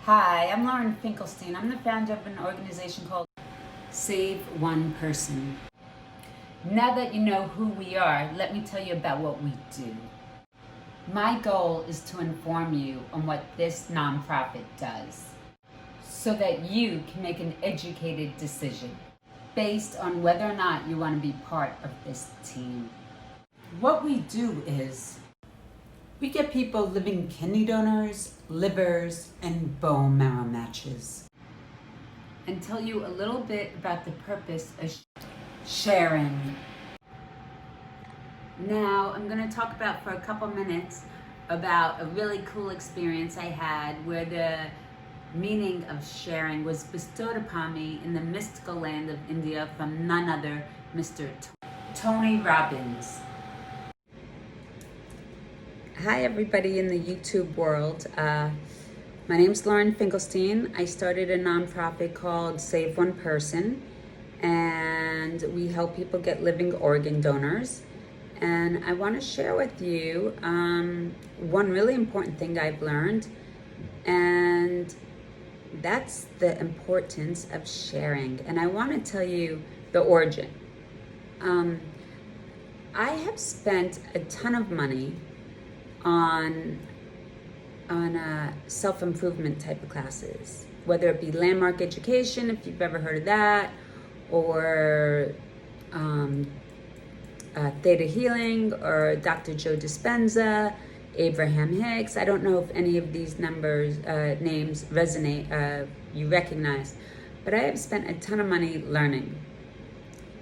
Hi, I'm Lauren Finkelstein. I'm the founder of an organization called Save One Person. Now that you know who we are, let me tell you about what we do. My goal is to inform you on what this nonprofit does so that you can make an educated decision based on whether or not you want to be part of this team. What we do is we get people living kidney donors, livers, and bone marrow matches, and tell you a little bit about the purpose of sharing. Now, I'm going to talk about for a couple minutes about a really cool experience I had where the meaning of sharing was bestowed upon me in the mystical land of India from none other, Mr. Tony Robbins. Hi everybody in the YouTube world. My name's Lauren Finkelstein. I started a nonprofit called Save One Person, and we help people get living organ donors. And I want to share with you one really important thing I've learned, and that's the importance of sharing. And I want to tell you the origin. I have spent a ton of money on self-improvement type of classes, whether it be Landmark Education, if you've ever heard of that, or Theta Healing, or Dr. Joe Dispenza, Abraham Hicks. I don't know if any of these names resonate, you recognize, but I have spent a ton of money learning.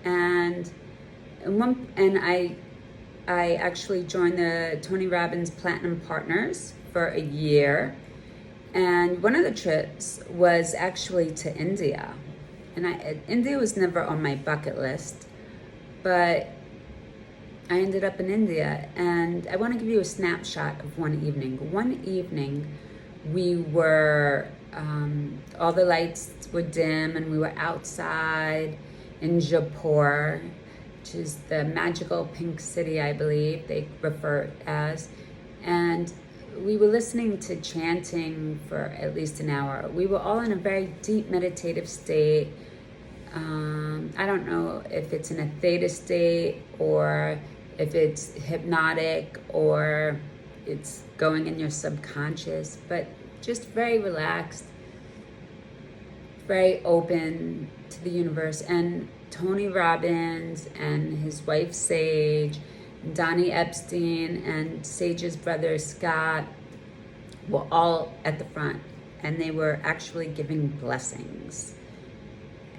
And I actually joined the Tony Robbins Platinum Partners for a year. And one of the trips was actually to India. And India was never on my bucket list, but I ended up in India. And I want to give you a snapshot of one evening. One evening, we were, all the lights were dim and we were outside in Jaipur, which is the magical pink city, I believe they refer it as. And we were listening to chanting for at least an hour. We were all in a very deep meditative state. I don't know if it's in a theta state or if it's hypnotic or it's going in your subconscious, but just very relaxed, very open to the universe. And Tony Robbins and his wife Sage, Donnie Epstein, and Sage's brother Scott were all at the front, and they were actually giving blessings.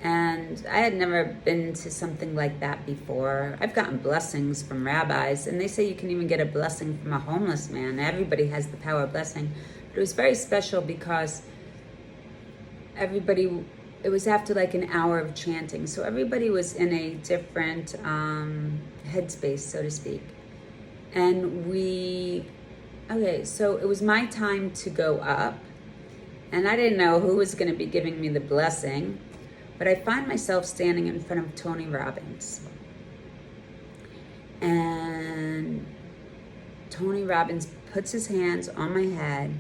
And I had never been to something like that before. I've gotten blessings from rabbis, and they say you can even get a blessing from a homeless man. Everybody has the power of blessing. But it was very special because it was after like an hour of chanting. So everybody was in a different headspace, so to speak. And so it was my time to go up. And I didn't know who was going to be giving me the blessing. But I find myself standing in front of Tony Robbins. And Tony Robbins puts his hands on my head,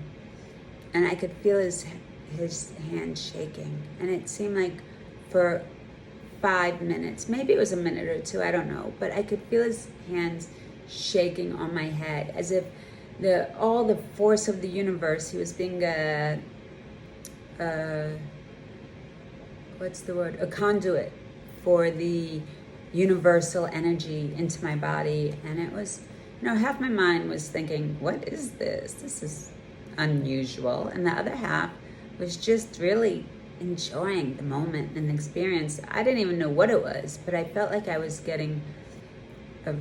and I could feel his hand shaking. And it seemed like for 5 minutes, maybe it was a minute or two, I don't know, but I could feel his hands shaking on my head as if all the force of the universe, he was being a conduit for the universal energy into my body. And it was, half my mind was thinking, what is this? This is unusual. And the other half was just really enjoying the moment and the experience. I didn't even know what it was, but I felt like I was getting a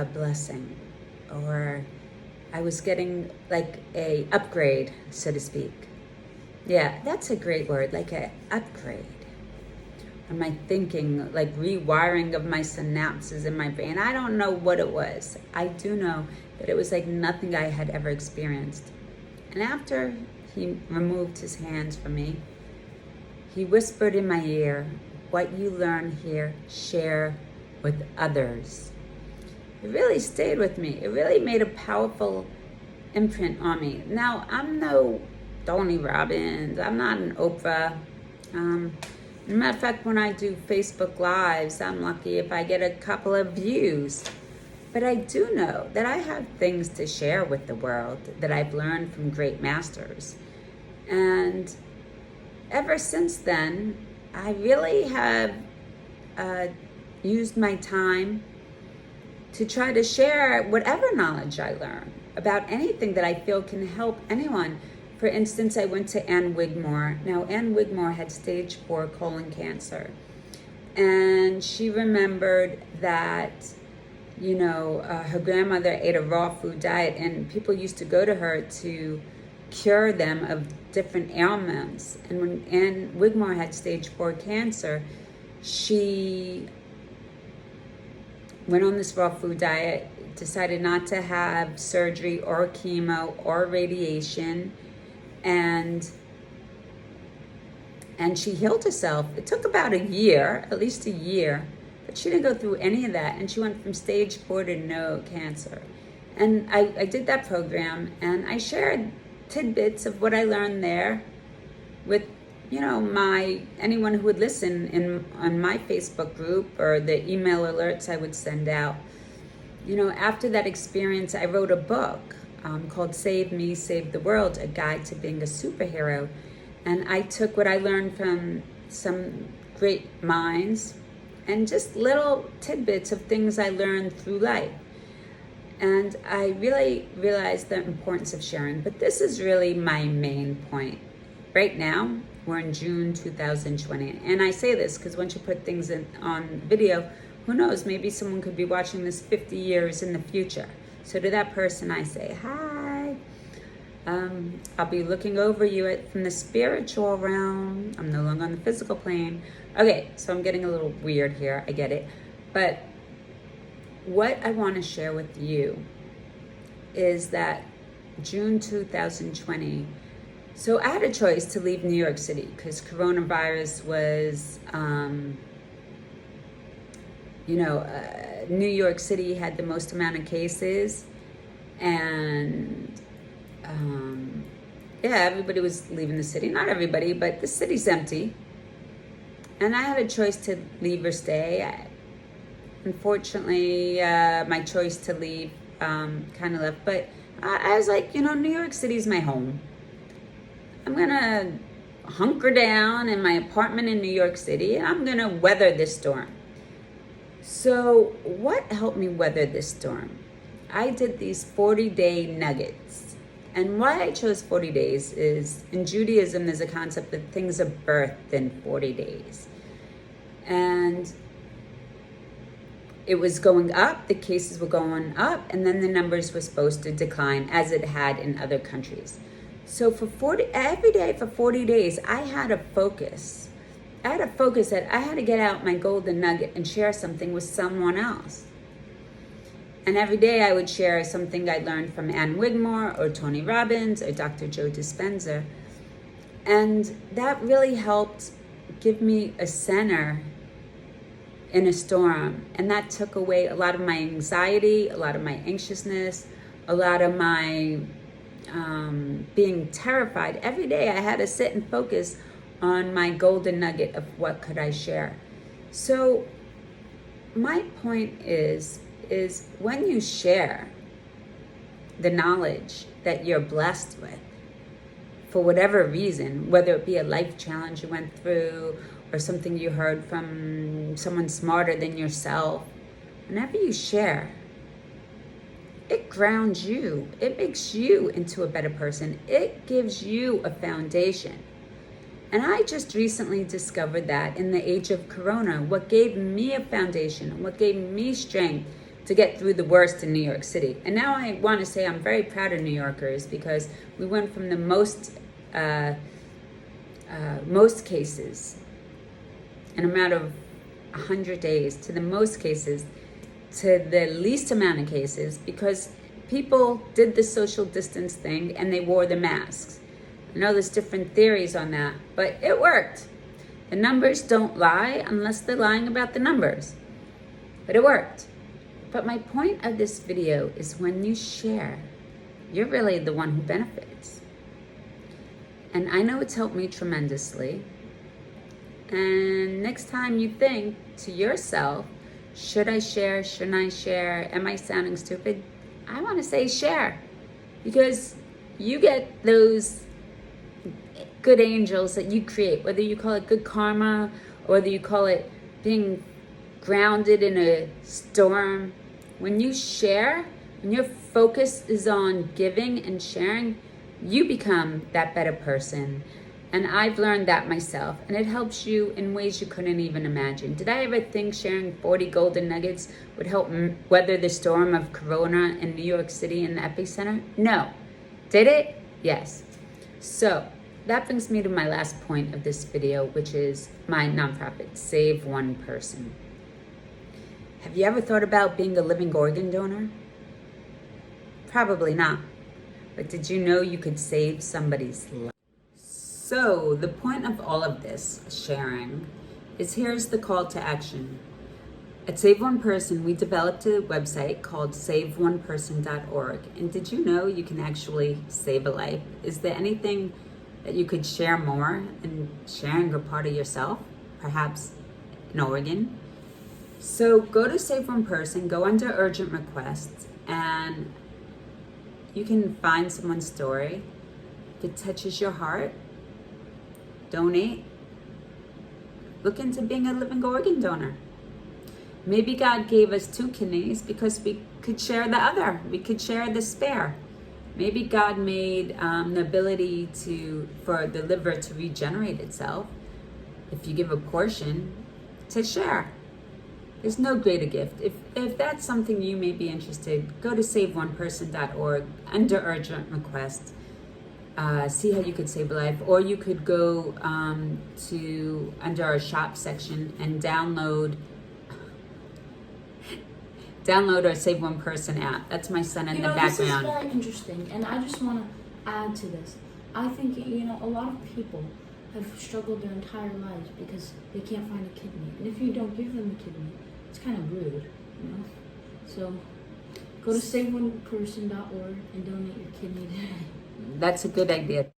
blessing, or I was getting like a upgrade, so to speak. Yeah, that's a great word, like an upgrade. Or my thinking, like rewiring of my synapses in my brain. I don't know what it was. I do know that it was like nothing I had ever experienced. And after he removed his hands from me, he whispered in my ear, "What you learn here, share with others." It really stayed with me. It really made a powerful imprint on me. Now, I'm no Tony Robbins. I'm not an Oprah. As a matter of fact, when I do Facebook Lives, I'm lucky if I get a couple of views. But I do know that I have things to share with the world that I've learned from great masters. And ever since then, I really have used my time to try to share whatever knowledge I learn about anything that I feel can help anyone. For instance, I went to Ann Wigmore. Now, Ann Wigmore had stage 4 colon cancer. And she remembered that, her grandmother ate a raw food diet, and people used to go to her to cure them of different ailments. And when Ann Wigmore had stage 4 cancer, she went on this raw food diet, decided not to have surgery or chemo or radiation, and she healed herself. It took about a year, at least a year, but she didn't go through any of that, and she went from stage 4 to no cancer. And I did that program, and I shared tidbits of what I learned there with anyone who would listen on my Facebook group or the email alerts I would send out. After that experience, I wrote a book called Save Me, Save the World, A Guide to Being a Superhero. And I took what I learned from some great minds and just little tidbits of things I learned through life. And I really realized the importance of sharing. But this is really my main point. Right now, we're in June 2020. And I say this because once you put things on video, who knows, maybe someone could be watching this 50 years in the future. So to that person, I say, hi. I'll be looking over you from the spiritual realm. I'm no longer on the physical plane. Okay, so I'm getting a little weird here. I get it. But what I want to share with you is that June 2020, so I had a choice to leave New York City because coronavirus was, New York City had the most amount of cases, and everybody was leaving the city. Not everybody, but the city's empty. And I had a choice to leave or stay. Unfortunately, my choice to leave kind of left. But I was like, New York City's my home. I'm going to hunker down in my apartment in New York City, and I'm going to weather this storm. So what helped me weather this storm? I did these 40-day nuggets. And why I chose 40 days is, in Judaism, there's a concept that things are birthed in 40 days. And it was going up, the cases were going up, and then the numbers were supposed to decline as it had in other countries. So every day for 40 days, I had a focus. I had a focus that I had to get out my golden nugget and share something with someone else. And every day I would share something I learned from Ann Wigmore or Tony Robbins or Dr. Joe Dispenza. And that really helped give me a center in a storm. And that took away a lot of my anxiety, a lot of my anxiousness, a lot of my being terrified. Every day I had to sit and focus on my golden nugget of what could I share. So my point is when you share the knowledge that you're blessed with, for whatever reason, whether it be a life challenge you went through or something you heard from someone smarter than yourself, whenever you share, it grounds you. It makes you into a better person. It gives you a foundation. And I just recently discovered that in the age of Corona, what gave me a foundation, what gave me strength to get through the worst in New York City. And now I want to say I'm very proud of New Yorkers because we went from the most cases in a matter of 100 days to the most cases to the least amount of cases because people did the social distance thing and they wore the masks. I know there's different theories on that, but it worked. The numbers don't lie unless they're lying about the numbers. But it worked. But my point of this video is when you share, you're really the one who benefits. And I know it's helped me tremendously. And next time you think to yourself, should I share? Shouldn't I share? Am I sounding stupid? I want to say share, because you get those good angels that you create, whether you call it good karma or whether you call it being grounded in a storm. When you share, when your focus is on giving and sharing, you become that better person. And I've learned that myself, and it helps you in ways you couldn't even imagine. Did I ever think sharing 40 golden nuggets would help weather the storm of Corona in New York City in the epicenter? No. Did it? Yes. So that brings me to my last point of this video, which is my nonprofit, Save One Person. Have you ever thought about being a living organ donor? Probably not. But did you know you could save somebody's life? So the point of all of this sharing is, here's the call to action. At Save One Person, we developed a website called SaveOnePerson.org. And did you know you can actually save a life? Is there anything that you could share more in sharing a part of yourself? Perhaps an organ? So go to Save One Person, go under urgent requests, and you can find someone's story. If it touches your heart, donate. Look into being a living organ donor. Maybe God gave us 2 kidneys because we could share the other. We could share the spare. Maybe God made the ability for the liver to regenerate itself, if you give a portion, to share. There's no greater gift. If that's something you may be interested, go to SaveOnePerson.org under urgent request. See how you could save a life, or you could go to under our shop section and download our Save One Person app. That's my son in the background. This is very interesting, and I just want to add to this. I think, a lot of people have struggled their entire lives because they can't find a kidney. And if you don't give them a kidney, it's kind of rude, So go to SaveOnePerson.org and donate your kidney today. That's a good idea.